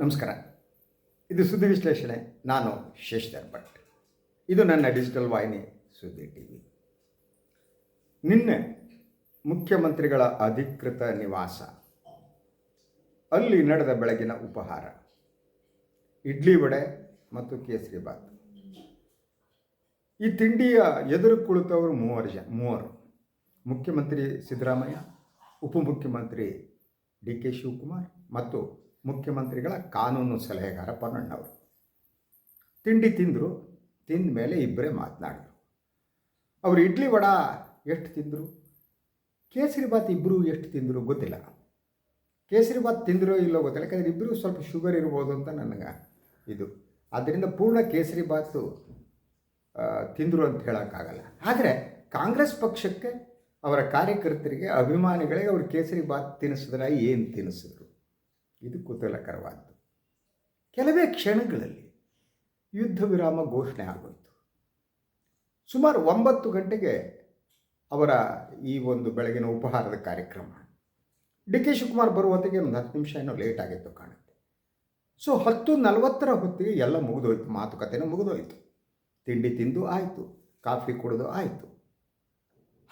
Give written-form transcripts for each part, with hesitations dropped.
ನಮಸ್ಕಾರ. ಇದು ಸುದ್ದಿ ವಿಶ್ಲೇಷಣೆ. ನಾನು ಶಶಿಧರ್ ಭಟ್. ಇದು ನನ್ನ ಡಿಜಿಟಲ್ ವಾಹಿನಿ ಸುದ್ದಿ ಟಿವಿ. ನಿನ್ನೆ ಮುಖ್ಯಮಂತ್ರಿಗಳ ಅಧಿಕೃತ ನಿವಾಸ ಅಲ್ಲಿ ನಡೆದ ಬೆಳಗಿನ ಉಪಹಾರ ಇಡ್ಲಿ ವಡೆ ಮತ್ತು ಕೇಸರಿಬಾತ್. ಈ ತಿಂಡಿಯ ಎದುರು ಕುಳಿತವರು ಮೂವರು. ಮುಖ್ಯಮಂತ್ರಿ ಸಿದ್ದರಾಮಯ್ಯ, ಉಪಮುಖ್ಯಮಂತ್ರಿ ಡಿ ಕೆ ಶಿವಕುಮಾರ್ ಮತ್ತು ಮುಖ್ಯಮಂತ್ರಿಗಳ ಕಾನೂನು ಸಲಹೆಗಾರ ಪೊನ್ನಣ್ಣವರು. ತಿಂಡಿ ತಿಂದರು. ತಿಂದ ಮೇಲೆ ಇಬ್ಬರೇ ಮಾತನಾಡಿದರು. ಅವರು ಇಡ್ಲಿ ವಡ ಎಷ್ಟು ತಿಂದರು, ಕೇಸರಿಬಾತ್ ಇಬ್ಬರು ಎಷ್ಟು ತಿಂದರು ಗೊತ್ತಿಲ್ಲ. ಕೇಸರಿಬಾತ್ ತಿಂದರೋ ಇಲ್ಲೋ ಗೊತ್ತಿಲ್ಲ, ಯಾಕಂದರೆ ಇಬ್ಬರು ಸ್ವಲ್ಪ ಶುಗರ್ ಇರ್ಬೋದು ಅಂತ ನನಗೆ ಇದು. ಆದ್ದರಿಂದ ಪೂರ್ಣ ಕೇಸರಿಬಾತು ತಿಂದರು ಅಂತ ಹೇಳೋಕ್ಕಾಗಲ್ಲ. ಆದರೆ ಕಾಂಗ್ರೆಸ್ ಪಕ್ಷಕ್ಕೆ, ಅವರ ಕಾರ್ಯಕರ್ತರಿಗೆ, ಅಭಿಮಾನಿಗಳಿಗೆ ಅವರು ಕೇಸರಿಬಾತ್ ತಿನ್ನಿಸಿದ್ರೆ ಏನು ತಿನ್ನಿಸಿದ್ರು, ಇದು ಕುತೂಹಲಕರವಾದ್ದು. ಕೆಲವೇ ಕ್ಷಣಗಳಲ್ಲಿ ಯುದ್ಧ ವಿರಾಮ ಘೋಷಣೆ ಆಗೋಯಿತು. ಸುಮಾರು 9 ಗಂಟೆಗೆ ಅವರ ಈ ಒಂದು ಬೆಳಗಿನ ಉಪಹಾರದ ಕಾರ್ಯಕ್ರಮ. ಡಿ ಕೆ ಶಿವಕುಮಾರ್ ಬರುವಂತೆಗೆ ಒಂದು 10 ನಿಮಿಷ ಏನೋ ಲೇಟ್ ಆಗಿತ್ತು ಕಾಣುತ್ತೆ. ಸೊ 10:40 ಹೊತ್ತಿಗೆ ಎಲ್ಲ ಮುಗಿದೋಯ್ತು, ಮಾತುಕತೆನೂ ಮುಗಿದೋಯ್ತು. ತಿಂಡಿ ತಿಂದು ಆಯಿತು, ಕಾಫಿ ಕುಡಿದು ಆಯಿತು.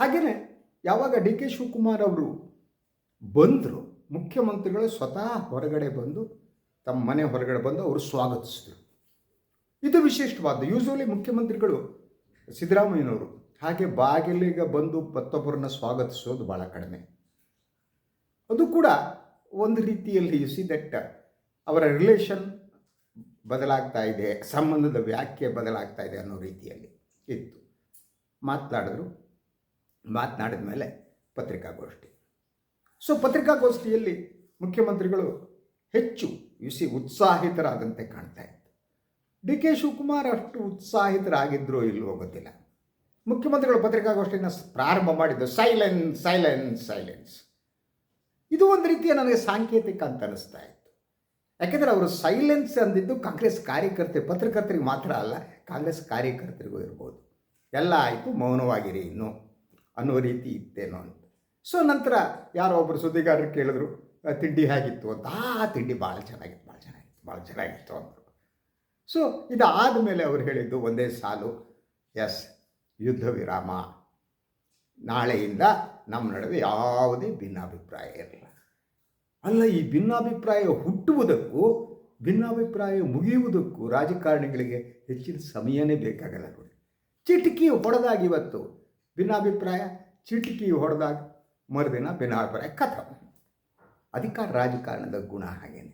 ಹಾಗೆಯೇ ಯಾವಾಗ ಡಿ ಕೆ ಶಿವಕುಮಾರ್ ಅವರು ಬಂದರು, ಮುಖ್ಯಮಂತ್ರಿಗಳು ಸ್ವತಃ ಹೊರಗಡೆ ಬಂದು, ತಮ್ಮ ಮನೆ ಹೊರಗಡೆ ಬಂದು ಅವರು ಸ್ವಾಗತಿಸಿದರು. ಇದು ವಿಶಿಷ್ಟವಾದ್ದು. ಯೂಶ್ವಲಿ ಮುಖ್ಯಮಂತ್ರಿಗಳು ಸಿದ್ದರಾಮಯ್ಯನವರು ಹಾಗೆ ಬಾಗಿಲಿಗೆ ಬಂದು ಮತ್ತೊಬ್ಬರನ್ನ ಸ್ವಾಗತಿಸೋದು ಭಾಳ ಕಡಿಮೆ. ಅದು ಕೂಡ ಒಂದು ರೀತಿಯಲ್ಲಿ ಯು ಸಿ ದಟ್ ಅವರ ರಿಲೇಷನ್ ಬದಲಾಗ್ತಾ ಇದೆ, ಸಂಬಂಧದ ವ್ಯಾಖ್ಯೆ ಬದಲಾಗ್ತಾ ಇದೆ ಅನ್ನೋ ರೀತಿಯಲ್ಲಿ ಇತ್ತು. ಮಾತನಾಡಿದ ಮೇಲೆ ಪತ್ರಿಕಾಗೋಷ್ಠಿ. ಸೊ ಪತ್ರಿಕಾಗೋಷ್ಠಿಯಲ್ಲಿ ಮುಖ್ಯಮಂತ್ರಿಗಳು ಹೆಚ್ಚು ಉತ್ಸಾಹಿತರಾದಂತೆ ಕಾಣ್ತಾ ಇತ್ತು. ಡಿ ಕೆ ಶಿವಕುಮಾರ್ ಅಷ್ಟು ಉತ್ಸಾಹಿತರಾಗಿದ್ದರೋ ಇಲ್ಲವೋ ಗೊತ್ತಿಲ್ಲ. ಮುಖ್ಯಮಂತ್ರಿಗಳು ಪತ್ರಿಕಾಗೋಷ್ಠಿಯನ್ನು ಪ್ರಾರಂಭ ಮಾಡಿದ್ದು ಸೈಲೆನ್ಸ್ ಸೈಲೆನ್ಸ್ ಸೈಲೆನ್ಸ್. ಇದು ಒಂದು ರೀತಿಯ ನನಗೆ ಸಾಂಕೇತಿಕ ಅಂತ ಅನ್ನಿಸ್ತಾ ಇತ್ತು. ಯಾಕೆಂದರೆ ಅವರು ಸೈಲೆನ್ಸ್ ಅಂದಿದ್ದು ಕಾಂಗ್ರೆಸ್ ಪತ್ರಕರ್ತರಿಗೆ ಮಾತ್ರ ಅಲ್ಲ, ಕಾಂಗ್ರೆಸ್ ಕಾರ್ಯಕರ್ತರಿಗೂ ಇರ್ಬೋದು. ಎಲ್ಲ ಆಯಿತು, ಮೌನವಾಗಿರಿ ಇನ್ನು ಅನ್ನೋ ರೀತಿ ಇತ್ತೇನೋ ಅಂತ. ಸೊ ನಂತರ ಯಾರೋ ಒಬ್ಬರು ಸುದ್ದಿಗಾರರು ಕೇಳಿದ್ರು, ತಿಂಡಿ ಹೇಗಿತ್ತು ಅಂತ. ತಿಂಡಿ ಭಾಳ ಚೆನ್ನಾಗಿತ್ತು ಅಂದರು. ಸೊ ಇದಾದ ಮೇಲೆ ಅವರು ಹೇಳಿದ್ದು ಒಂದೇ ಸಾಲು, ಎಸ್, ಯುದ್ಧ ವಿರಾಮ, ನಾಳೆಯಿಂದ ನಮ್ಮ ನಡುವೆ ಯಾವುದೇ ಭಿನ್ನಾಭಿಪ್ರಾಯ ಇರಲಿಲ್ಲ. ಅಲ್ಲ, ಈ ಭಿನ್ನಾಭಿಪ್ರಾಯ ಹುಟ್ಟುವುದಕ್ಕೂ ಭಿನ್ನಾಭಿಪ್ರಾಯ ಮುಗಿಯುವುದಕ್ಕೂ ರಾಜಕಾರಣಿಗಳಿಗೆ ಹೆಚ್ಚಿನ ಸಮಯನೇ ಬೇಕಾಗಲ್ಲ ನೋಡಿ. ಚಿಟಿಕಿ ಹೊಡೆದಾಗ ಇವತ್ತು ಭಿನ್ನಾಭಿಪ್ರಾಯ, ಚಿಟಿಕಿ ಹೊಡೆದಾಗ ಮರುದಿನ ಭಿನ್ನಾಭಿಪ್ರಾಯ ಕಥೆ. ಅಧಿಕಾರ ರಾಜಕಾರಣದ ಗುಣ ಹಾಗೇನೆ.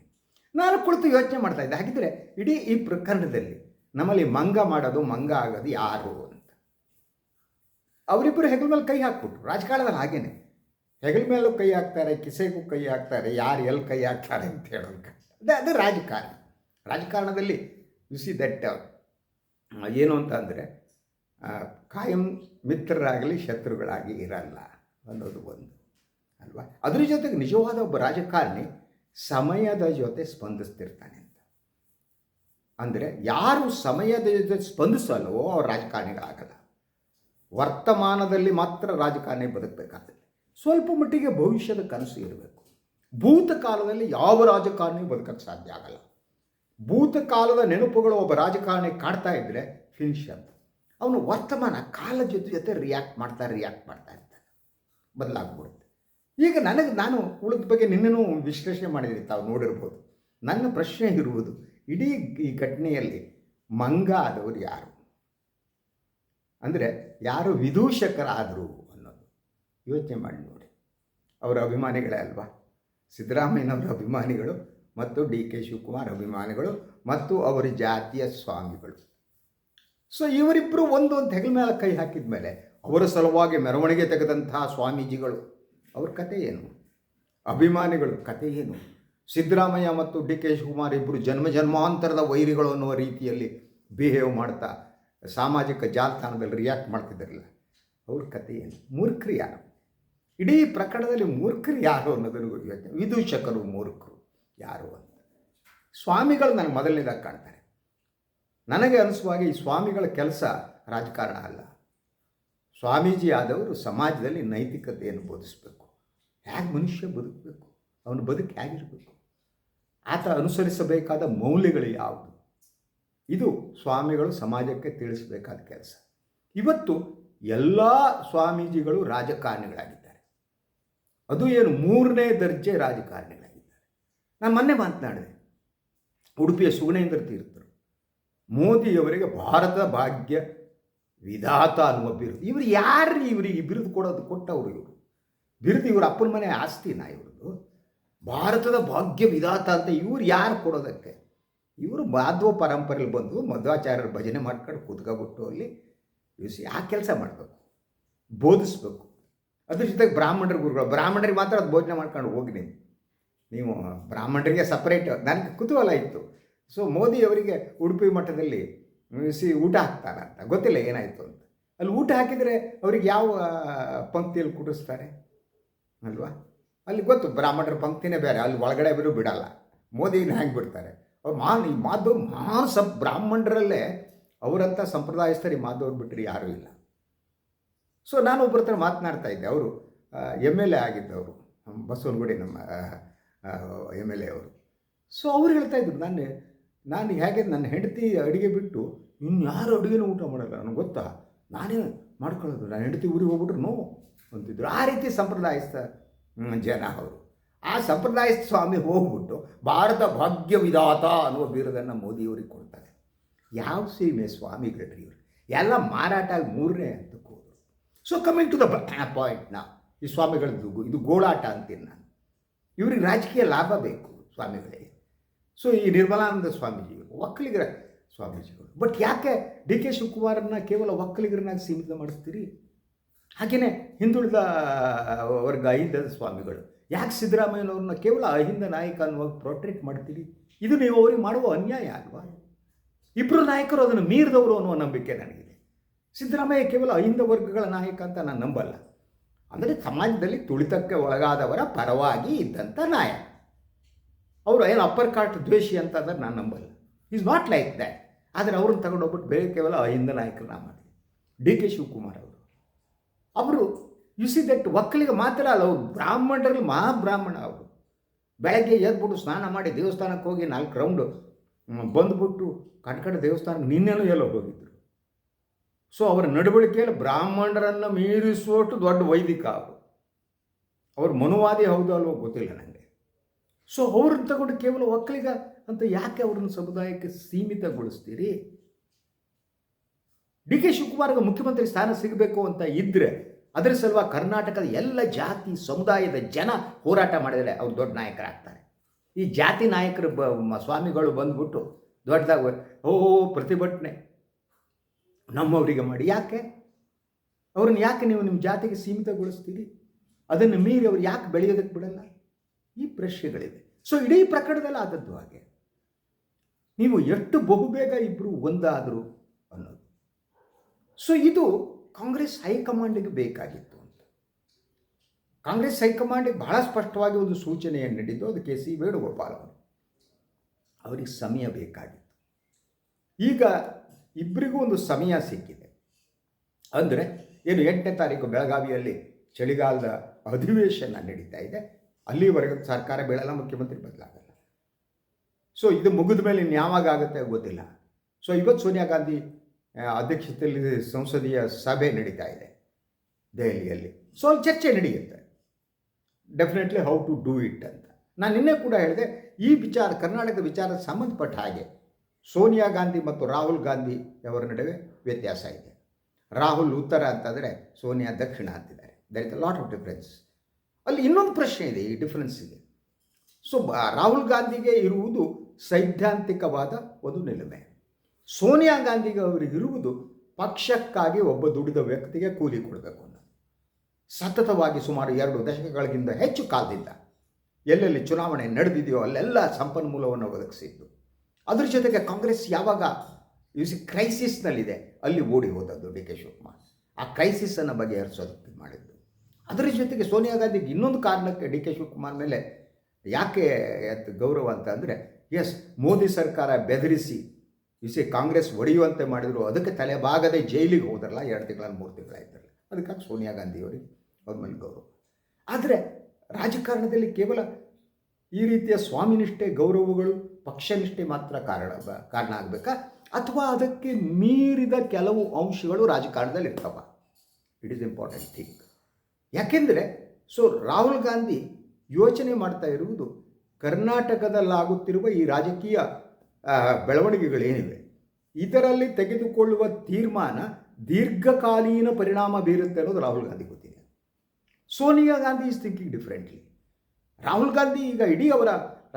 ನಾನು ಕುಳಿತು ಯೋಚನೆ ಮಾಡ್ತಾ ಇದ್ದೆ, ಹಾಗಿದ್ರೆ ಇಡೀ ಈ ಪ್ರಕರಣದಲ್ಲಿ ನಮ್ಮಲ್ಲಿ ಮಂಗ ಆಗೋದು ಯಾರು ಅಂತ. ಅವರಿಬ್ಬರು ಹೆಗಲ ಮೇಲೆ ಕೈ ಹಾಕ್ಬಿಟ್ರು. ರಾಜಕಾರಣದಲ್ಲಿ ಹಾಗೇನೆ ಹೆಗಲ ಮೇಲೂ ಕೈ ಹಾಕ್ತಾರೆ, ಕಿಸೆಗೂ ಕೈ ಹಾಕ್ತಾರೆ, ಯಾರು ಎಲ್ಲಿ ಕೈ ಹಾಕ್ತಾರೆ ಅಂತ ಹೇಳೋದು. ಅದು ರಾಜಕಾರಣದಲ್ಲಿ ಯು ಸಿ ದಟ್ ಏನು ಅಂತ ಅಂದರೆ, ಕಾಯಂ ಮಿತ್ರರಾಗಲಿ ಶತ್ರುಗಳಾಗಿ ಇರಲ್ಲ ಅನ್ನೋದು ಒಂದು ಅಲ್ವಾ. ಅದ್ರ ಜೊತೆಗೆ ನಿಜವಾದ ಒಬ್ಬ ರಾಜಕಾರಣಿ ಸಮಯದ ಜೊತೆ ಸ್ಪಂದಿಸ್ತಿರ್ತಾನೆ ಅಂತ. ಅಂದರೆ ಯಾರು ಸಮಯದ ಜೊತೆ ಸ್ಪಂದಿಸಲ್ವೋ ಅವ್ರು ರಾಜಕಾರಣಿಗಳಾಗಲ್ಲ. ವರ್ತಮಾನದಲ್ಲಿ ಮಾತ್ರ ರಾಜಕಾರಣಿ ಬದುಕಬೇಕಾಗ್ತದೆ. ಸ್ವಲ್ಪ ಮಟ್ಟಿಗೆ ಭವಿಷ್ಯದ ಕನಸು ಇರಬೇಕು. ಭೂತಕಾಲದಲ್ಲಿ ಯಾವ ರಾಜಕಾರಣಿ ಬದುಕಕ್ಕೆ ಸಾಧ್ಯ ಆಗಲ್ಲ. ಭೂತಕಾಲದ ನೆನಪುಗಳು ಒಬ್ಬ ರಾಜಕಾರಣಿ ಕಾಡ್ತಾ ಇದ್ದರೆ ಫಿನಿಶ್ ಅಂತ. ಅವನು ವರ್ತಮಾನ ಕಾಲದ ಜೊತೆ ರಿಯಾಕ್ಟ್ ಮಾಡ್ತಾ ಇರ್ತಾನೆ, ಬದಲಾಗ್ಬಿಡುತ್ತೆ. ಈಗ ನಾನು ಉಳಿದ ಬಗ್ಗೆ ನಿನ್ನೆನೂ ವಿಶ್ಲೇಷಣೆ ಮಾಡಿದ್ದೀನಿ, ತಾವು ನೋಡಿರ್ಬೋದು. ನನ್ನ ಪ್ರಶ್ನೆ ಇರುವುದು, ಇಡೀ ಈ ಘಟನೆಯಲ್ಲಿ ಮಂಗ ಆದವರು ಯಾರು, ಅಂದರೆ ಯಾರು ವಿದೂಷಕರಾದರು ಅನ್ನೋದು ಯೋಚನೆ ಮಾಡಿ ನೋಡಿ. ಅವರ ಅಭಿಮಾನಿಗಳೇ ಅಲ್ವಾ, ಸಿದ್ದರಾಮಯ್ಯನವರ ಅಭಿಮಾನಿಗಳು ಮತ್ತು ಡಿ ಕೆ ಶಿವಕುಮಾರ್ ಅಭಿಮಾನಿಗಳು ಮತ್ತು ಅವರ ಜಾತಿಯ ಸ್ವಾಮಿಗಳು. ಸೊ ಇವರಿಬ್ಬರು ಒಂದು ಅಂತ ಹೆಗಲ ಮೇಲೆ ಕೈ ಹಾಕಿದ ಮೇಲೆ ಅವರ ಸಲುವಾಗಿ ಮೆರವಣಿಗೆ ತೆಗೆದಂತಹ ಸ್ವಾಮೀಜಿಗಳು, ಅವ್ರ ಕತೆ ಏನು, ಅಭಿಮಾನಿಗಳು ಕತೆ ಏನು, ಸಿದ್ದರಾಮಯ್ಯ ಮತ್ತು ಡಿ ಕೆ ಶಿವಕುಮಾರ್ ಇಬ್ಬರು ಜನ್ಮಾಂತರದ ವೈರಿಗಳು ಅನ್ನುವ ರೀತಿಯಲ್ಲಿ ಬಿಹೇವ್ ಮಾಡ್ತಾ ಸಾಮಾಜಿಕ ಜಾಲತಾಣದಲ್ಲಿ ರಿಯಾಕ್ಟ್ ಮಾಡ್ತಿದ್ದಾರಲ್ಲ, ಅವ್ರ ಕತೆ ಏನು, ಮೂರ್ಖರು ಯಾರು, ಇಡೀ ಪ್ರಕರಣದಲ್ಲಿ ಮೂರ್ಖರು ಯಾರು ಅನ್ನೋದನ್ನು ಯೋಚನೆ. ವಿದೂಷಕರು ಮೂರ್ಖರು ಯಾರು ಅಂತ. ಸ್ವಾಮಿಗಳು ನನಗೆ ಮೊದಲನೇದಾಗಿ ಕಾಣ್ತಾರೆ. ನನಗೆ ಅನಿಸುವಾಗ ಈ ಸ್ವಾಮಿಗಳ ಕೆಲಸ ರಾಜಕಾರಣ ಅಲ್ಲ. ಸ್ವಾಮೀಜಿ ಆದವರು ಸಮಾಜದಲ್ಲಿ ನೈತಿಕತೆಯನ್ನು ಬೋಧಿಸಬೇಕು. ಹೇಗೆ ಮನುಷ್ಯ ಬದುಕಬೇಕು, ಅವನ ಬದುಕು ಹೇಗಿರಬೇಕು, ಆತ ಅನುಸರಿಸಬೇಕಾದ ಮೌಲ್ಯಗಳು ಯಾವುದು, ಇದು ಸ್ವಾಮಿಗಳು ಸಮಾಜಕ್ಕೆ ತಿಳಿಸಬೇಕಾದ ಕೆಲಸ. ಇವತ್ತು ಎಲ್ಲ ಸ್ವಾಮೀಜಿಗಳು ರಾಜಕಾರಣಿಗಳಾಗಿದ್ದಾರೆ. ಅದು ಏನು 3ನೇ ದರ್ಜೆ ರಾಜಕಾರಣಿಗಳಾಗಿದ್ದಾರೆ. ನಾನು ಮೊನ್ನೆ ಮಾತನಾಡಿದೆ, ಉಡುಪಿಯ ಸುಗುಣೇಂದ್ರ ತೀರ್ಥರು ಮೋದಿಯವರಿಗೆ ಭಾರತ ಭಾಗ್ಯ ವಿಧಾತ ಅನ್ನುವ ಬಿರುದು. ಇವರು ಯಾರು ಇವರಿಗೆ ಬಿರುದು ಕೊಟ್ಟವರು? ಬಿರುದು ಇವ್ರ ಅಪ್ಪನ ಮನೆ ಆಸ್ತಿನ ಇವ್ರದ್ದು? ಭಾರತದ ಭಾಗ್ಯ ವಿಧಾತ ಅಂತ ಇವ್ರು ಯಾರು ಕೊಡೋದಕ್ಕೆ? ಇವರು ಮಾಧ್ವ ಪರಂಪರೆಯಲ್ಲಿ ಬಂದು ಮಧ್ವಾಚಾರ್ಯರ ಭಜನೆ ಮಾಡ್ಕೊಂಡು ಕೂತ್ಕೊಬಿಟ್ಟು ಅಲ್ಲಿ ಆ ಕೆಲಸ ಮಾಡಬೇಕು, ಬೋಧಿಸ್ಬೇಕು. ಅದ್ರ ಜೊತೆಗೆ ಬ್ರಾಹ್ಮಣರ ಗುರುಗಳು, ಬ್ರಾಹ್ಮಣರಿಗೆ ಮಾತ್ರ ಅದು ಬೋಧನೆ ಮಾಡ್ಕೊಂಡು ಹೋಗಿ ನೀವು ಬ್ರಾಹ್ಮಣರಿಗೆ ಸಪ್ರೇಟ್. ನನಗೆ ಕುತೂಹಲ ಇತ್ತು. ಸೊ ಮೋದಿಯವರಿಗೆ ಉಡುಪಿ ಮಠದಲ್ಲಿ ಊಟ ಹಾಕ್ತಾರಂತ, ಗೊತ್ತಿಲ್ಲ ಏನಾಯಿತು ಅಂತ. ಅಲ್ಲಿ ಊಟ ಹಾಕಿದರೆ ಅವ್ರಿಗೆ ಯಾವ ಪಂಕ್ತಿಯಲ್ಲಿ ಕೂಡಿಸ್ತಾರೆ ಅಲ್ವಾ? ಅಲ್ಲಿ ಗೊತ್ತು ಬ್ರಾಹ್ಮಣರ ಪಂಕ್ತಿನೇ ಬೇರೆ, ಅಲ್ಲಿ ಒಳಗಡೆ ಬಿಡಲ್ಲ. ಮೋದಿನ ಹೆಂಗೆ ಬಿಡ್ತಾರೆ ಅವ್ರು? ಈ ಮಾಧವ್ ಮಹಾನ್ ಬ್ರಾಹ್ಮಣರಲ್ಲೇ ಅವರಂಥ ಸಂಪ್ರದಾಯಸ್ಥರಿ ಮಾಧವ್ರು ಬಿಟ್ಟರೆ ಯಾರೂ ಇಲ್ಲ. ಸೊ ನಾನು ಒಬ್ಬರ ಹತ್ರ ಮಾತನಾಡ್ತಾ ಇದ್ದೆ. ಅವರು MLA ಆಗಿದ್ದವರು, ಬಸವನಗುಡಿ ನಮ್ಮ MLA ಅವರು. ಸೊ ಅವ್ರು ಹೇಳ್ತಾಯಿದ್ರು, ನಾನು ಹೇಗೆ ನನ್ನ ಹೆಂಡತಿ ಅಡುಗೆ ಬಿಟ್ಟು ಇನ್ಯಾರು ಅಡುಗೆನೂ ಊಟ ಮಾಡಲ್ಲ, ನನಗೆ ಗೊತ್ತಾ, ನಾನೇ ಮಾಡ್ಕೊಳ್ಳೋದು, ನನ್ನ ಹೆಂಡತಿ ಊರಿಗೆ ಹೋಗ್ಬಿಟ್ರು ನೋ ಅಂತಿದ್ರು. ಆ ರೀತಿ ಸಂಪ್ರದಾಯಸ್ಥ ಜನ ಅವರು. ಆ ಸಂಪ್ರದಾಯಸ್ಥ ಸ್ವಾಮಿ ಹೋಗ್ಬಿಟ್ಟು ಭಾರತ ಭಾಗ್ಯ ವಿಧಾತ ಅನ್ನುವ ಬಿರುದನ್ನು ಮೋದಿಯವ್ರಿಗೆ ಕೊಡ್ತಾರೆ. ಯಾವ ಸೀಮೆ ಸ್ವಾಮಿಗಳ್ರಿ ಇವರು? ಎಲ್ಲ ಮಾರಾಟ ಆಗಿ 3ನೇ ಹಂತಕ್ಕೆ ಹೋದರು. So coming to the point, ಈ ಸ್ವಾಮಿಗಳದ್ದು ಇದು ಗೋಳಾಟ ಅಂತೀನಿ ನಾನು. ಇವ್ರಿಗೆ ರಾಜಕೀಯ ಲಾಭ ಬೇಕು ಸ್ವಾಮಿಗಳಿಗೆ. ಸೊ ಈ ನಿರ್ಮಲಾನಂದ ಸ್ವಾಮೀಜಿಗಳು ಒಕ್ಕಲಿಗರ ಸ್ವಾಮೀಜಿಗಳು. ಬಟ್ ಯಾಕೆ DK ಶಿವಕುಮಾರನ್ನ ಕೇವಲ ಒಕ್ಕಲಿಗರನ್ನಾಗಿ ಸೀಮಿತ ಮಾಡಿಸ್ತೀರಿ? ಹಾಗೆಯೇ ಹಿಂದುಳಿದ ವರ್ಗ ಅಹಿಂದದ ಸ್ವಾಮಿಗಳು ಯಾಕೆ ಸಿದ್ದರಾಮಯ್ಯನವ್ರನ್ನ ಕೇವಲ ಅಹಿಂದ ನಾಯಕ ಅನ್ನುವಾಗ ಪ್ರೊಟ್ರೇಟ್ ಮಾಡ್ತೀರಿ? ಇದು ನೀವು ಅವ್ರಿಗೆ ಮಾಡುವ ಅನ್ಯಾಯ ಅಲ್ವಾ? ಇಬ್ಬರು ನಾಯಕರು ಅದನ್ನು ಮೀರಿದವರು ಅನ್ನುವ ನಂಬಿಕೆ ನನಗಿದೆ. ಸಿದ್ದರಾಮಯ್ಯ ಕೇವಲ ಅಹಿಂದ ವರ್ಗಗಳ ನಾಯಕ ಅಂತ ನಾನು ನಂಬಲ್ಲ. ಅಂದರೆ ಸಮಾಜದಲ್ಲಿ ತುಳಿತಕ್ಕೆ ಒಳಗಾದವರ ಪರವಾಗಿ ಇದ್ದಂಥ ನಾಯಕ. ಅವರು ಏನು ಅಪ್ಪರ್ ಕಾಸ್ಟ್ ದ್ವೇಷಿ ಅಂತಂದ್ರೆ ನಾನು ನಂಬಲ್ಲ. Is not like that. ಆದರೆ ಅವ್ರನ್ನ ತಗೊಂಡೋಗ್ಬಿಟ್ಟು ಬೇರೆ ಕೇವಲ ಅಹಿಂದ ನಾಯಕರನ್ನ ಮಾಡಿ DK ಶಿವಕುಮಾರ್ ಅವರು ಯು ಸಿ ದಟ್ ಒಕ್ಕಲಿಗೆ ಮಾತ್ರ ಅಲ್ಲ, ಅವರು ಬ್ರಾಹ್ಮಣರಲ್ಲಿ ಮಹಾಬ್ರಾಹ್ಮಣ. ಅವರು ಬೆಳಗ್ಗೆ ಎದ್ಬಿಟ್ಟು ಸ್ನಾನ ಮಾಡಿ ದೇವಸ್ಥಾನಕ್ಕೆ ಹೋಗಿ 4 ರೌಂಡು ಬಂದುಬಿಟ್ಟು ಕಟ್ಕಡ ದೇವಸ್ಥಾನಕ್ಕೆ ನಿನ್ನೆನೂ ಎಲ್ಲೋ ಹೋಗಿದ್ದರು. ಸೊ ಅವರ ನಡವಳಿಕೆಯಲ್ಲಿ ಬ್ರಾಹ್ಮಣರನ್ನು ಮೀರಿಸುವಷ್ಟು ದೊಡ್ಡ ವೈದಿಕ ಅವರು ಮನುವಾದಿ ಹೌದು ಅಲ್ವೋ ಗೊತ್ತಿಲ್ಲ ನನಗೆ. ಸೊ ಅವ್ರನ್ನ ತಗೊಂಡು ಕೇವಲ ಒಕ್ಕಲಿಗ ಅಂತ ಯಾಕೆ ಅವ್ರನ್ನ ಸಮುದಾಯಕ್ಕೆ ಸೀಮಿತಗೊಳಿಸ್ತೀರಿ? DK ಶಿವಕುಮಾರ್ಗೆ ಮುಖ್ಯಮಂತ್ರಿ ಸ್ಥಾನ ಸಿಗಬೇಕು ಅಂತ ಇದ್ದರೆ ಅದರ ಸಲುವಾಗಿ ಕರ್ನಾಟಕದ ಎಲ್ಲ ಜಾತಿ ಸಮುದಾಯದ ಜನ ಹೋರಾಟ ಮಾಡಿದರೆ ಅವ್ರು ದೊಡ್ಡ ನಾಯಕರಾಗ್ತಾರೆ. ಈ ಜಾತಿ ನಾಯಕರು ಸ್ವಾಮಿಗಳು ಬಂದ್ಬಿಟ್ಟು ದೊಡ್ಡದಾಗಿ ಪ್ರತಿಭಟನೆ ನಮ್ಮವರಿಗೆ ಮಾಡಿ ಯಾಕೆ ಅವ್ರನ್ನ ಯಾಕೆ ನೀವು ನಿಮ್ಮ ಜಾತಿಗೆ ಸೀಮಿತಗೊಳಿಸ್ತೀರಿ? ಅದನ್ನು ಮೀರಿ ಅವ್ರು ಯಾಕೆ ಬೆಳೆಯೋದಕ್ಕೆ ಬಿಡಲ್ಲ? ಈ ಪ್ರಶ್ನೆಗಳಿವೆ. ಸೊ ಇಡೀ ಪ್ರಕರಣದಲ್ಲಿ ಆದದ್ದು ಹಾಗೆ. ನೀವು ಎಷ್ಟು ಬಹುಬೇಗ ಇಬ್ಬರು ಒಂದಾದರು ಅನ್ನೋದು. ಸೊ ಇದು ಕಾಂಗ್ರೆಸ್ ಹೈಕಮಾಂಡಿಗೆ ಬೇಕಾಗಿತ್ತು ಅಂತ. ಕಾಂಗ್ರೆಸ್ ಹೈಕಮಾಂಡಿಗೆ ಬಹಳ ಸ್ಪಷ್ಟವಾಗಿ ಒಂದು ಸೂಚನೆಯನ್ನು ನೀಡಿದ್ದು ಅದು KC ವೇಣುಗೋಪಾಲ್ ಅವರು. ಅವರಿಗೆ ಸಮಯ ಬೇಕಾಗಿತ್ತು. ಈಗ ಇಬ್ಬರಿಗೂ ಒಂದು ಸಮಯ ಸಿಕ್ಕಿದೆ. ಅಂದರೆ ಏನು 8ನೇ ತಾರೀಕು ಬೆಳಗಾವಿಯಲ್ಲಿ ಚಳಿಗಾಲದ ಅಧಿವೇಶನ ನಡೀತಾ ಇದೆ. ಅಲ್ಲಿವರೆಗೂ ಸರ್ಕಾರ ಬೀಳಲ್ಲ, ಮುಖ್ಯಮಂತ್ರಿ ಬದಲಾಗಲ್ಲ. ಸೊ ಇದು ಮುಗಿದ ಮೇಲೆ ಇನ್ನು ಯಾವಾಗ ಆಗುತ್ತೆ ಗೊತ್ತಿಲ್ಲ. ಸೊ ಇವತ್ತು ಸೋನಿಯಾ ಗಾಂಧಿ ಅಧ್ಯಕ್ಷತೆಯಲ್ಲಿ ಸಂಸದೀಯ ಸಭೆ ನಡೀತಾ ಇದೆ ದೆಹಲಿಯಲ್ಲಿ. ಸೊ ಅಲ್ಲಿ ಚರ್ಚೆ ನಡೆಯುತ್ತೆ definitely how to do it ಅಂತ. ನಾನು ನಿನ್ನೆ ಕೂಡ ಹೇಳಿದೆ, ಈ ವಿಚಾರ ಕರ್ನಾಟಕದ ವಿಚಾರ ಸಂಬಂಧಪಟ್ಟ ಹಾಗೆ ಸೋನಿಯಾ ಗಾಂಧಿ ಮತ್ತು ರಾಹುಲ್ ಗಾಂಧಿ ಅವರ ನಡುವೆ ವ್ಯತ್ಯಾಸ ಇದೆ. ರಾಹುಲ್ ಉತ್ತರ ಅಂತಂದರೆ ಸೋನಿಯಾ ದಕ್ಷಿಣ ಅಂತಿದ್ದಾರೆ. There is a lot of difference. ಅಲ್ಲಿ ಇನ್ನೊಂದು ಪ್ರಶ್ನೆ ಇದೆ ಈ ಡಿಫ್ರೆನ್ಸಿಗೆ. ಸೊ ರಾಹುಲ್ ಗಾಂಧಿಗೆ ಇರುವುದು ಸೈದ್ಧಾಂತಿಕವಾದ ಒಂದು ನಿಲುಮೆ. ಸೋನಿಯಾ ಗಾಂಧಿಗೆ ಅವರಿಗಿರುವುದು ಪಕ್ಷಕ್ಕಾಗಿ ಒಬ್ಬ ದುಡಿದ ವ್ಯಕ್ತಿಗೆ ಕೂಲಿ ಕೊಡಬೇಕು ಅನ್ನೋದು. ಸತತವಾಗಿ ಸುಮಾರು 2 ದಶಕಗಳಿಗಿಂತ ಹೆಚ್ಚು ಕಾಲದಿಂದ ಎಲ್ಲೆಲ್ಲಿ ಚುನಾವಣೆ ನಡೆದಿದೆಯೋ ಅಲ್ಲೆಲ್ಲ ಸಂಪನ್ಮೂಲವನ್ನು ಒದಗಿಸಿದ್ದು. ಅದ್ರ ಜೊತೆಗೆ ಕಾಂಗ್ರೆಸ್ ಯಾವಾಗ ಕ್ರೈಸಿಸ್ನಲ್ಲಿದೆ ಅಲ್ಲಿ ಓಡಿ ಹೋದದ್ದು DK ಶಿವಕುಮಾರ್. ಆ ಕ್ರೈಸಿಸನ್ನು ಬಗೆಹರಿಸೋದಕ್ಕೆ ಮಾಡಿದ್ದು. ಅದರ ಜೊತೆಗೆ ಸೋನಿಯಾ ಗಾಂಧಿಗೆ ಇನ್ನೊಂದು ಕಾರಣಕ್ಕೆ DK ಶಿವಕುಮಾರ್ ಮೇಲೆ ಯಾಕೆ ಗೌರವ ಅಂತ ಅಂದರೆ, ಎಸ್ ಮೋದಿ ಸರ್ಕಾರ ಬೆದರಿಸಿ ಕಾಂಗ್ರೆಸ್ ಒಡೆಯುವಂತೆ ಮಾಡಿದರು. ಅದಕ್ಕೆ ತಲೆಬಾಗದೆ ಜೈಲಿಗೆ ಹೋದ್ರಲ್ಲ 2 ತಿಂಗಳ 3 ತಿಂಗಳಾಯ್ತಲ್ಲ, ಅದಕ್ಕಾಗಿ ಸೋನಿಯಾ ಗಾಂಧಿಯವರಿಗೆ ಅವ್ರ ಮೇಲೆ ಗೌರವ. ಆದರೆ ರಾಜಕಾರಣದಲ್ಲಿ ಕೇವಲ ಈ ರೀತಿಯ ಸ್ವಾಮಿನಿಷ್ಠೆ ಗೌರವಗಳು ಪಕ್ಷನಿಷ್ಠೆ ಮಾತ್ರ ಕಾರಣ ಆಗಬೇಕಾ, ಅಥವಾ ಅದಕ್ಕೆ ಮೀರಿದ ಕೆಲವು ಅಂಶಗಳು ರಾಜಕಾರಣದಲ್ಲಿ ಇರ್ತವ? It is important thing. ಯಾಕೆಂದರೆ ರಾಹುಲ್ ಗಾಂಧಿ ಯೋಚನೆ ಮಾಡ್ತಾ ಇರುವುದು ಕರ್ನಾಟಕದಲ್ಲಾಗುತ್ತಿರುವ ಈ ರಾಜಕೀಯ ಬೆಳವಣಿಗೆಗಳೇನಿವೆ ಇದರಲ್ಲಿ ತೆಗೆದುಕೊಳ್ಳುವ ತೀರ್ಮಾನ ದೀರ್ಘಕಾಲೀನ ಪರಿಣಾಮ ಬೀರುತ್ತೆ ಅನ್ನೋದು ರಾಹುಲ್ ಗಾಂಧಿ ಗೊತ್ತಿದೆ. Sonia Gandhi is thinking differently. Rahul Gandhi ಈಗ ಇಡೀ ಅವರ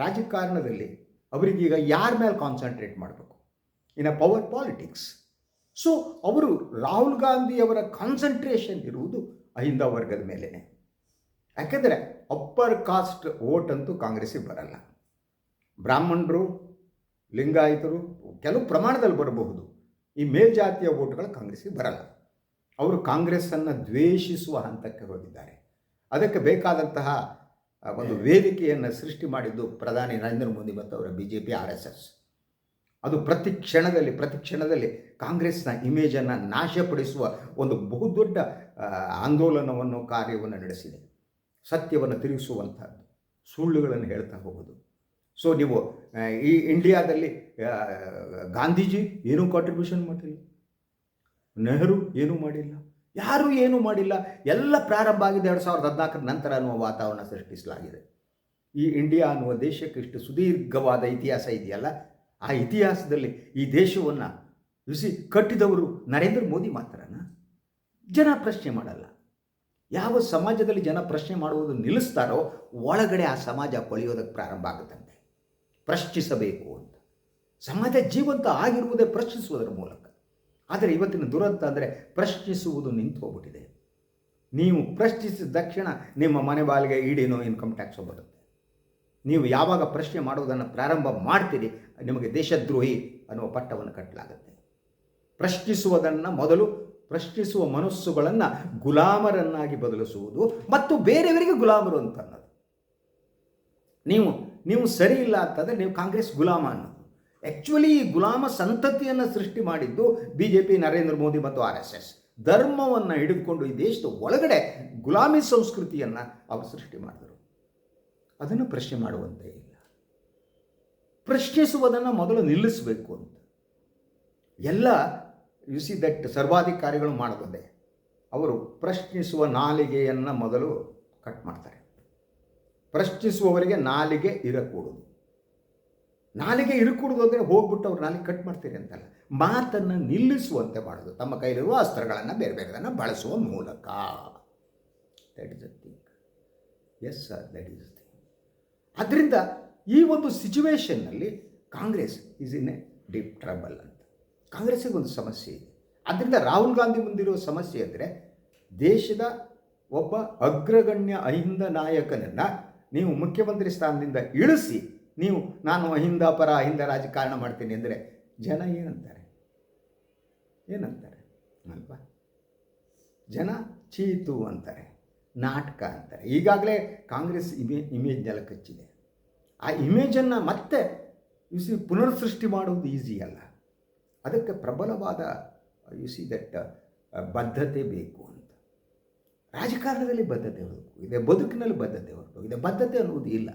ರಾಜಕಾರಣದಲ್ಲಿ ಅವರಿಗೀಗ ಯಾರ ಮೇಲೆ ಕಾನ್ಸಂಟ್ರೇಟ್ ಮಾಡಬೇಕು? ಇನ್ ಅ ಪವರ್ ಪಾಲಿಟಿಕ್ಸ್. ಅವರು ರಾಹುಲ್ ಗಾಂಧಿ ಅವರ ಕಾನ್ಸಂಟ್ರೇಷನ್ ಇರುವುದು ಅಹಿಂದ ವರ್ಗದ ಮೇಲೇ. ಯಾಕೆಂದರೆ ಅಪ್ಪರ್ ಕಾಸ್ಟ್ ವೋಟ್ ಅಂತೂ ಕಾಂಗ್ರೆಸ್ಸಿಗೆ ಬರಲ್ಲ. ಬ್ರಾಹ್ಮಣರು, ಲಿಂಗಾಯತರು ಕೆಲವು ಪ್ರಮಾಣದಲ್ಲಿ ಬರಬಹುದು. ಈ ಮೇಲ್ಜಾತಿಯ ವೋಟ್ಗಳು ಕಾಂಗ್ರೆಸ್ಸಿಗೆ ಬರಲ್ಲ. ಅವರು ಕಾಂಗ್ರೆಸ್ಸನ್ನು ದ್ವೇಷಿಸುವ ಹಂತಕ್ಕೆ ಹೋಗಿದ್ದಾರೆ. ಅದಕ್ಕೆ ಬೇಕಾದಂತಹ ಒಂದು ವೇದಿಕೆಯನ್ನು ಸೃಷ್ಟಿ ಮಾಡಿದ್ದು ಪ್ರಧಾನಿ ನರೇಂದ್ರ ಮೋದಿ ಮತ್ತು ಅವರ BJP RSS. ಅದು ಪ್ರತಿ ಕ್ಷಣದಲ್ಲಿ ಕಾಂಗ್ರೆಸ್ನ ಇಮೇಜನ್ನು ನಾಶಪಡಿಸುವ ಒಂದು ಬಹುದೊಡ್ಡ ಆಂದೋಲನವನ್ನು ಕಾರ್ಯವನ್ನು ನಡೆಸಿದೆ. ಸತ್ಯವನ್ನು ತಿರುಗಿಸುವಂಥದ್ದು, ಸುಳ್ಳುಗಳನ್ನು ಹೇಳ್ತಾ ಹೋಗೋದು. ನೀವು ಈ ಇಂಡಿಯಾದಲ್ಲಿ ಗಾಂಧೀಜಿ ಏನೂ ಕಾಂಟ್ರಿಬ್ಯೂಷನ್ ಮಾಡಿಲ್ಲ, ನೆಹರು ಏನೂ ಮಾಡಿಲ್ಲ, ಯಾರೂ ಏನೂ ಮಾಡಿಲ್ಲ. ಎಲ್ಲ ಪ್ರಾರಂಭ ಆಗಿದೆ 2014 ನಂತರ ಅನ್ನುವ ವಾತಾವರಣ ಸೃಷ್ಟಿಸಲಾಗಿದೆ. ಈ ಇಂಡಿಯಾ ಅನ್ನುವ ದೇಶಕ್ಕೆ ಇಷ್ಟು ಸುದೀರ್ಘವಾದ ಇತಿಹಾಸ ಇದೆಯಲ್ಲ, ಆ ಇತಿಹಾಸದಲ್ಲಿ ಈ ದೇಶವನ್ನು ಕಟ್ಟಿದವರು ನರೇಂದ್ರ ಮೋದಿ ಮಾತ್ರನಾ? ಜನ ಪ್ರಶ್ನೆ ಮಾಡಲ್ಲ. ಯಾವ ಸಮಾಜದಲ್ಲಿ ಜನ ಪ್ರಶ್ನೆ ಮಾಡುವುದು ನಿಲ್ಲಿಸ್ತಾರೋ ಒಳಗಡೆ ಆ ಸಮಾಜ ಕೊಳೆಯೋದಕ್ಕೆ ಪ್ರಾರಂಭ ಆಗುತ್ತಂತೆ. ಪ್ರಶ್ನಿಸಬೇಕು ಅಂತ. ಸಮಾಜ ಜೀವಂತ ಆಗಿರುವುದೇ ಪ್ರಶ್ನಿಸುವುದರ ಮೂಲಕ. ಆದರೆ ಇವತ್ತಿನ ದುರಂತ ಅಂದರೆ ಪ್ರಶ್ನಿಸುವುದು ನಿಂತು ಹೋಗ್ಬಿಟ್ಟಿದೆ. ನೀವು ಪ್ರಶ್ನಿಸಿದ ತಕ್ಷಣ ನಿಮ್ಮ ಮನೆ ಬಾಲಿಗೆ ಇಡಿನೋ ಇನ್ಕಮ್ ಟ್ಯಾಕ್ಸೋ ಬರುತ್ತೆ. ನೀವು ಯಾವಾಗ ಪ್ರಶ್ನೆ ಮಾಡುವುದನ್ನು ಪ್ರಾರಂಭ ಮಾಡ್ತೀರಿ ನಿಮಗೆ ದೇಶದ್ರೋಹಿ ಅನ್ನುವ ಪಟ್ಟವನ್ನು ಕಟ್ಟಲಾಗುತ್ತೆ. ಪ್ರಶ್ನಿಸುವುದನ್ನು ಮೊದಲು ಪ್ರಶ್ನಿಸುವ ಮನಸ್ಸುಗಳನ್ನು ಗುಲಾಮರನ್ನಾಗಿ ಬದಲಿಸುವುದು ಮತ್ತು ಬೇರೆಯವರಿಗೆ ಗುಲಾಮರು ಅಂತ ಅನ್ನೋದು. ನೀವು ಸರಿ ಇಲ್ಲ ಅಂತಂದರೆ ನೀವು ಕಾಂಗ್ರೆಸ್ ಗುಲಾಮ ಅನ್ನೋದು. ಆ್ಯಕ್ಚುಲಿ ಈ ಗುಲಾಮ ಸಂತತಿಯನ್ನು ಸೃಷ್ಟಿ ಮಾಡಿದ್ದು BJP, ನರೇಂದ್ರ ಮೋದಿ ಮತ್ತು RSS. ಧರ್ಮವನ್ನು ಹಿಡಿದುಕೊಂಡು ಈ ದೇಶದ ಒಳಗಡೆ ಗುಲಾಮಿ ಸಂಸ್ಕೃತಿಯನ್ನು ಅವರು ಸೃಷ್ಟಿ ಮಾಡಿದರು. ಅದನ್ನು ಪ್ರಶ್ನೆ ಮಾಡುವಂತೆ ಇಲ್ಲ. ಪ್ರಶ್ನಿಸುವುದನ್ನು ಮೊದಲು ನಿಲ್ಲಿಸಬೇಕು ಅಂತ ಎಲ್ಲ ದಟ್ ಸರ್ವಾಧಿಕಾರಿಗಳು ಮಾಡೋದೇ. ಅವರು ಪ್ರಶ್ನಿಸುವ ನಾಲಿಗೆಯನ್ನು ಮೊದಲು ಕಟ್ ಮಾಡ್ತಾರೆ. ಪ್ರಶ್ನಿಸುವವರಿಗೆ ನಾಲಿಗೆ ಇರಕೂಡದು. ನಾಲಿಗೆ ಇರಕೂಡದು ಅಂದರೆ ಹೋಗ್ಬಿಟ್ಟು ಅವ್ರು ನಾಲಿಗೆ ಕಟ್ ಮಾಡ್ತೀರಿ ಅಂತಲ್ಲ, ಮಾತನ್ನು ನಿಲ್ಲಿಸುವಂತೆ ಮಾಡೋದು. ತಮ್ಮ ಕೈಲಿರುವ ಅಸ್ತ್ರಗಳನ್ನು ಬೇರೆದನ್ನು ಬಳಸುವ ಮೂಲಕ. That is a thing. Yes sir, that is a thing. ಆದ್ದರಿಂದ ಈ ಒಂದು ಸಿಚುವೇಷನ್ನಲ್ಲಿ Congress is in a deep trouble ಅಂತ. ಕಾಂಗ್ರೆಸ್ಸಿಗೆ ಒಂದು ಸಮಸ್ಯೆ ಇದೆ. ಆದ್ದರಿಂದ ರಾಹುಲ್ ಗಾಂಧಿ ಮುಂದಿರುವ ಸಮಸ್ಯೆ ಅಂದರೆ ದೇಶದ ಒಬ್ಬ ಅಗ್ರಗಣ್ಯ ಅಹಿಂದ ನಾಯಕನನ್ನು ನೀವು ಮುಖ್ಯಮಂತ್ರಿ ಸ್ಥಾನದಿಂದ ಇಳಿಸಿ ನಾನು ಅಹಿಂದ ಪರ ಅಹಿಂದ ರಾಜಕಾರಣ ಮಾಡ್ತೀನಿ ಅಂದರೆ ಜನ ಏನಂತಾರೆ ಅಲ್ವಾ? ಜನ ಚೀತು ಅಂತಾರೆ, ನಾಟಕ ಅಂತಾರೆ. ಈಗಾಗಲೇ ಕಾಂಗ್ರೆಸ್ ಇಮೇಜ್ ನೆಲಕಚ್ಚಿದೆ. ಆ ಇಮೇಜನ್ನು ಮತ್ತೆ ಪುನರ್ ಸೃಷ್ಟಿ ಮಾಡುವುದು ಈಸಿ ಅಲ್ಲ. ಅದಕ್ಕೆ ಪ್ರಬಲವಾದ ದಟ್ ಬದ್ಧತೆ ಬೇಕು ಅಂತ. ರಾಜಕಾರಣದಲ್ಲಿ ಬದ್ಧತೆ ಹೊರಟೋಗಿದೆ, ಬದುಕಿನಲ್ಲಿ ಬದ್ಧತೆ ಹೊರಟೋಗಿದೆ. ಬದ್ಧತೆ ಅನ್ನುವುದು ಇಲ್ಲ.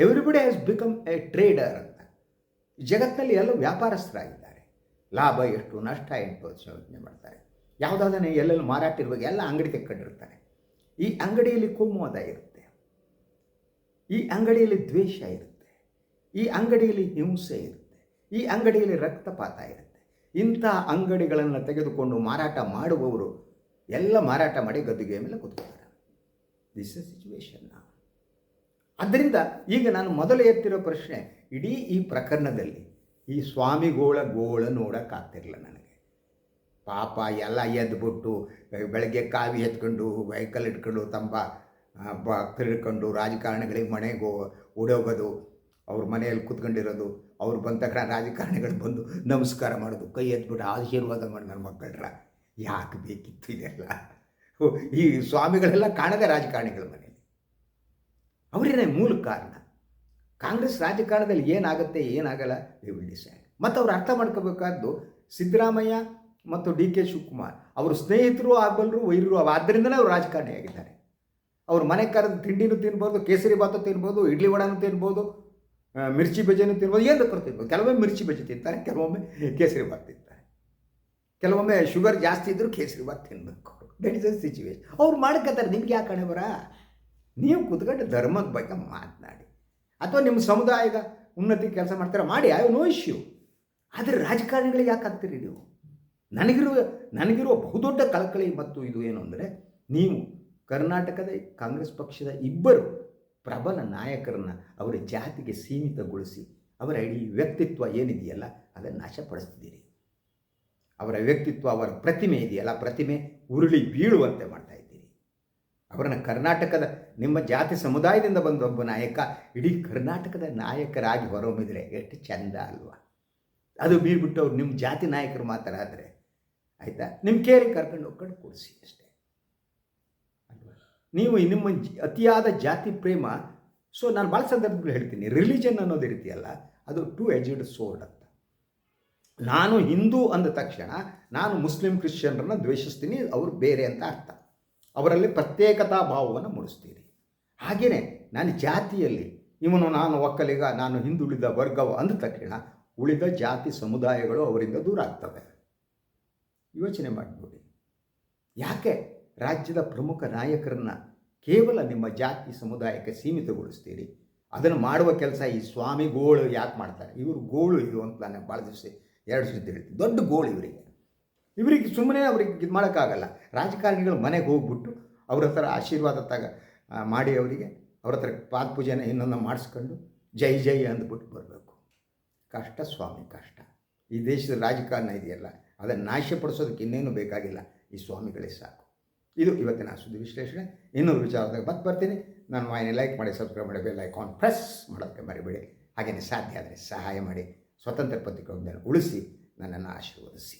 Everybody has become A trader ಅಂತ. ಜಗತ್ತಿನಲ್ಲಿ ಎಲ್ಲ ವ್ಯಾಪಾರಸ್ಥರಾಗಿದ್ದಾರೆ. ಲಾಭ ಎಷ್ಟು, ನಷ್ಟ ಎಷ್ಟು ಯೋಚನೆ ಮಾಡ್ತಾರೆ. ಯಾವುದಾದನೇ ಎಲ್ಲೆಲ್ಲಿ ಮಾರಾಟ ಇರುವಾಗ ಎಲ್ಲ ಅಂಗಡಿ ತೆಕ್ಕೊಂಡಿರ್ತಾರೆ. ಈ ಅಂಗಡಿಯಲ್ಲಿ ಕೋಮುವಾದ ಇರುತ್ತೆ, ಈ ಅಂಗಡಿಯಲ್ಲಿ ದ್ವೇಷ ಇರುತ್ತೆ, ಈ ಅಂಗಡಿಯಲ್ಲಿ ಹಿಂಸೆ ಇರುತ್ತೆ, ಈ ಅಂಗಡಿಯಲ್ಲಿ ರಕ್ತಪಾತ ಇರುತ್ತೆ. ಇಂಥ ಅಂಗಡಿಗಳನ್ನು ತೆಗೆದುಕೊಂಡು ಮಾರಾಟ ಮಾಡುವವರು ಎಲ್ಲ ಮಾರಾಟ ಮಾಡಿ ಗದ್ದುಗೆ ಮೇಲೆ ಕೂತ್ಕೊಳ್ತಾರೆ. This is situation. ಆದ್ದರಿಂದ ಈಗ ನಾನು ಮೊದಲು ಎತ್ತಿರೋ ಪ್ರಶ್ನೆ, ಇಡೀ ಈ ಪ್ರಕರಣದಲ್ಲಿ ಈ ಸ್ವಾಮಿಗೋಳ ಗೋಳ ನೋಡೋಕ್ಕಾಗ್ತಿರಲಿಲ್ಲ ನನಗೆ. ಪಾಪ ಎಲ್ಲ ಎದ್ಬಿಟ್ಟು ಬೆಳಗ್ಗೆ ಕಾವಿ ಎತ್ಕೊಂಡು ವೆಹಿಕಲ್ ಇಟ್ಕೊಂಡು ತಮ್ಮ ಭಕ್ತರು ಹಿಡ್ಕೊಂಡು ರಾಜಕಾರಣಿಗಳಿಗೆ ಮನೆಗೆ ಓಡೋಗೋದು, ಅವ್ರ ಮನೆಯಲ್ಲಿ ಕೂತ್ಕೊಂಡಿರೋದು, ಅವ್ರು ಬಂದ ತಕ್ಷಣ ರಾಜಕಾರಣಿಗಳು ಬಂದು ನಮಸ್ಕಾರ ಮಾಡೋದು, ಕೈ ಎತ್ಬಿಟ್ಟು ಆಶೀರ್ವಾದ ಮಾಡಿ ನನ್ನ ಮಕ್ಕಳ್ರ. ಯಾಕೆ ಬೇಕಿತ್ತು ಇದೆಲ್ಲ? ಈ ಸ್ವಾಮಿಗಳೆಲ್ಲ ಕಾಣದೆ ರಾಜಕಾರಣಿಗಳ ಮನೆಯಲ್ಲಿ. ಅವರೇನೇ ಮೂಲ ಕಾರಣ. ಕಾಂಗ್ರೆಸ್ ರಾಜಕಾರಣದಲ್ಲಿ ಏನಾಗುತ್ತೆ ಏನಾಗಲ್ಲ ದೇ ವಿಲ್ ಡಿಸೈಡ್. ಮತ್ತು ಅವ್ರು ಅರ್ಥ ಮಾಡ್ಕೋಬೇಕಾದ್ದು ಸಿದ್ದರಾಮಯ್ಯ ಮತ್ತು DK ಶಿವಕುಮಾರ್ ಅವರು ಸ್ನೇಹಿತರು ಆಗಬಲ್ಲರು, ವೈರರು. ಆದ್ದರಿಂದಲೇ ಅವರು ರಾಜಕಾರಣಿಯಾಗಿದ್ದಾರೆ. ಅವ್ರ ಮನೆ ಕರೆದು ತಿಂಡಿನೂ ತಿನ್ಬೋದು, ಕೇಸರಿ ಭಾತು ತಿನ್ಬೋದು, ಇಡ್ಲಿ ವಡಾನು ತಿನ್ಬೋದು, ಮಿರ್ಚಿ ಬಜ್ಜಿನೂ ತಿನ್ಬೋದು, ಏನು ಬೇಕಾದ್ರೂ ತಿನ್ಬೋದು. ಕೆಲವೊಮ್ಮೆ ಮಿರ್ಚಿ ಬಜ್ಜಿ ತಿಂತಾರೆ, ಕೆಲವೊಮ್ಮೆ ಕೇಸರಿ ಭಾತ್ ತಿಂತಾರೆ, ಕೆಲವೊಮ್ಮೆ ಶುಗರ್ ಜಾಸ್ತಿ ಇದ್ದರೂ ಕೇಸರಿ ಭಾತ್ ತಿನ್ನಬೇಕು. That is a situation. ಅವ್ರು ಮಾಡ್ಕೋತಾರೆ, ನಿಮ್ಗೆ ಯಾಕೆ ಹಣೆ ಬರ? ನೀವು ಕೂತ್ಕೊಂಡು ಧರ್ಮದ ಬಗ್ಗೆ ಮಾತನಾಡಿ, ಅಥವಾ ನಿಮ್ಮ ಸಮುದಾಯದ ಉನ್ನತಿ ಕೆಲಸ ಮಾಡ್ತಾರೆ ಮಾಡಿ, ಐ ಹ್ಯಾವ್ ನೋ ಇಶ್ಯೂ. ಆದರೆ ರಾಜಕಾರಣಿಗಳಿಗೆ ಯಾಕೆ ಆಗ್ತೀರಿ ನೀವು? ನನಗಿರುವ ಬಹುದೊಡ್ಡ ಕಳಕಳಿ ಮತ್ತು ಇದು ಏನು ಅಂದರೆ, ನೀವು ಕರ್ನಾಟಕದ ಕಾಂಗ್ರೆಸ್ ಪಕ್ಷದ ಇಬ್ಬರು ಪ್ರಬಲ ನಾಯಕರನ್ನು ಅವರ ಜಾತಿಗೆ ಸೀಮಿತಗೊಳಿಸಿ ಅವರ ಇಡೀ ವ್ಯಕ್ತಿತ್ವ ಏನಿದೆಯಲ್ಲ ಅದನ್ನು ನಾಶಪಡಿಸ್ತಿದ್ದೀರಿ. ಅವರ ವ್ಯಕ್ತಿತ್ವ, ಅವರ ಪ್ರತಿಮೆ ಇದೆಯಲ್ಲ, ಪ್ರತಿಮೆ ಉರುಳಿ ಬೀಳುವಂತೆ ಮಾಡ್ತಾ ಇದ್ದೀರಿ. ಅವರನ್ನು ಕರ್ನಾಟಕದ ನಿಮ್ಮ ಜಾತಿ ಸಮುದಾಯದಿಂದ ಬಂದ ಒಬ್ಬ ನಾಯಕ ಇಡೀ ಕರ್ನಾಟಕದ ನಾಯಕರಾಗಿ ಹೊರಹೊಮ್ಮಿದರೆ ಎಷ್ಟು ಚೆಂದ ಅಲ್ವಾ? ಅದು ಬೀಳ್ಬಿಟ್ಟು ಅವ್ರು ನಿಮ್ಮ ಜಾತಿ ನಾಯಕರು ಮಾತಾಡಿದ್ರೆ ಆಯಿತಾ, ನಿಮ್ಮ ಕೇರಿ ಕರ್ಕೊಂಡು ಹೋಗ್ಕೊಂಡು ಕೊಡಿಸಿ ಅಷ್ಟೇ ಅಲ್ವಾ? ನೀವು ನಿಮ್ಮ ಅತಿಯಾದ ಜಾತಿ ಪ್ರೇಮ. ಸೊ ನಾನು ಭಾಳ ಸಂದರ್ಭಗಳು ಹೇಳ್ತೀನಿ, ರಿಲಿಜನ್ ಅನ್ನೋದು ಇರ್ತೀಯಲ್ಲ ಅದು ಟೂ ಎಡ್ಜ್ಡ್ ಸೋರ್ಡ್ ಅಂತ. ನಾನು ಹಿಂದೂ ಅಂದ ತಕ್ಷಣ ನಾನು ಮುಸ್ಲಿಂ ಕ್ರಿಶ್ಚಿಯನ್ರನ್ನ ದ್ವೇಷಿಸ್ತೀನಿ, ಅವರು ಬೇರೆ ಅಂತ ಅರ್ಥ. ಅವರಲ್ಲಿ ಪ್ರತ್ಯೇಕತಾ ಭಾವವನ್ನು ಮೂಡಿಸ್ತೀರಿ. ಹಾಗೆಯೇ ನಾನು ಜಾತಿಯಲ್ಲಿ ನಾನು ಒಕ್ಕಲಿಗ, ನಾನು ಹಿಂದುಳಿದ ವರ್ಗವು ಅಂದ ತಕ್ಷಣ ಉಳಿದ ಜಾತಿ ಸಮುದಾಯಗಳು ಅವರಿಂದ ದೂರ ಆಗ್ತವೆ. ಯೋಚನೆ ಮಾಡಿಬಿಡಿ, ಯಾಕೆ ರಾಜ್ಯದ ಪ್ರಮುಖ ನಾಯಕರನ್ನು ಕೇವಲ ನಿಮ್ಮ ಜಾತಿ ಸಮುದಾಯಕ್ಕೆ ಸೀಮಿತಗೊಳಿಸ್ತೀರಿ? ಅದನ್ನು ಮಾಡುವ ಕೆಲಸ ಈ ಸ್ವಾಮಿ ಗೋಳು ಯಾಕೆ ಮಾಡ್ತಾರೆ? ಇವರು ಗೋಳು ಇದು ಅಂತ ನಾನು ಭಾಳ ದಿವಸ 2 ದಿವಸ ಹೇಳ್ತೀನಿ. ದೊಡ್ಡ ಗೋಳು ಇವರಿಗೆ ಸುಮ್ಮನೆ ಅವ್ರಿಗೆ ಇದು ಮಾಡೋಕ್ಕಾಗಲ್ಲ. ರಾಜಕಾರಣಿಗಳು ಮನೆಗೆ ಹೋಗ್ಬಿಟ್ಟು ಅವ್ರ ಹತ್ರ ಆಶೀರ್ವಾದ ಮಾಡಿ ಅವರಿಗೆ ಅವ್ರ ಹತ್ರ ಪಾದ ಪೂಜೆನ ಇನ್ನೊಂದು ಮಾಡಿಸ್ಕೊಂಡು ಜೈ ಜೈ ಅಂದ್ಬಿಟ್ಟು ಬರಬೇಕು. ಕಷ್ಟ ಸ್ವಾಮಿ, ಕಷ್ಟ. ಈ ದೇಶದ ರಾಜಕಾರಣ ಇದೆಯಲ್ಲ ಅದನ್ನು ನಾಶಪಡಿಸೋದಕ್ಕೆ ಇನ್ನೇನು ಬೇಕಾಗಿಲ್ಲ, ಈ ಸ್ವಾಮಿಗಳೇ ಸಾಕು. ಇದು ಇವತ್ತಿನ ಸುದ್ದಿ ವಿಶ್ಲೇಷಣೆ. ಇನ್ನೊಂದು ವಿಚಾರದಾಗ ಮತ್ತೆ ಬರ್ತೀನಿ. ನಾನು ವಾಹಿನಿ ಲೈಕ್ ಮಾಡಿ, ಸಬ್ಸ್ಕ್ರೈಬ್ ಮಾಡಿ, ಬೆಲ್ ಐಕಾನ್ ಪ್ರೆಸ್ ಮಾಡೋದಕ್ಕೆ ಮರಿಬೇಡಿ. ಹಾಗೆಯೇ ಸಾಧ್ಯ ಆದರೆ ಸಹಾಯ ಮಾಡಿ, ಸ್ವತಂತ್ರ ಪತ್ರಿಕೋದ್ಯಮ ಉಳಿಸಿ, ನನ್ನನ್ನು ಆಶೀರ್ವದಿಸಿ.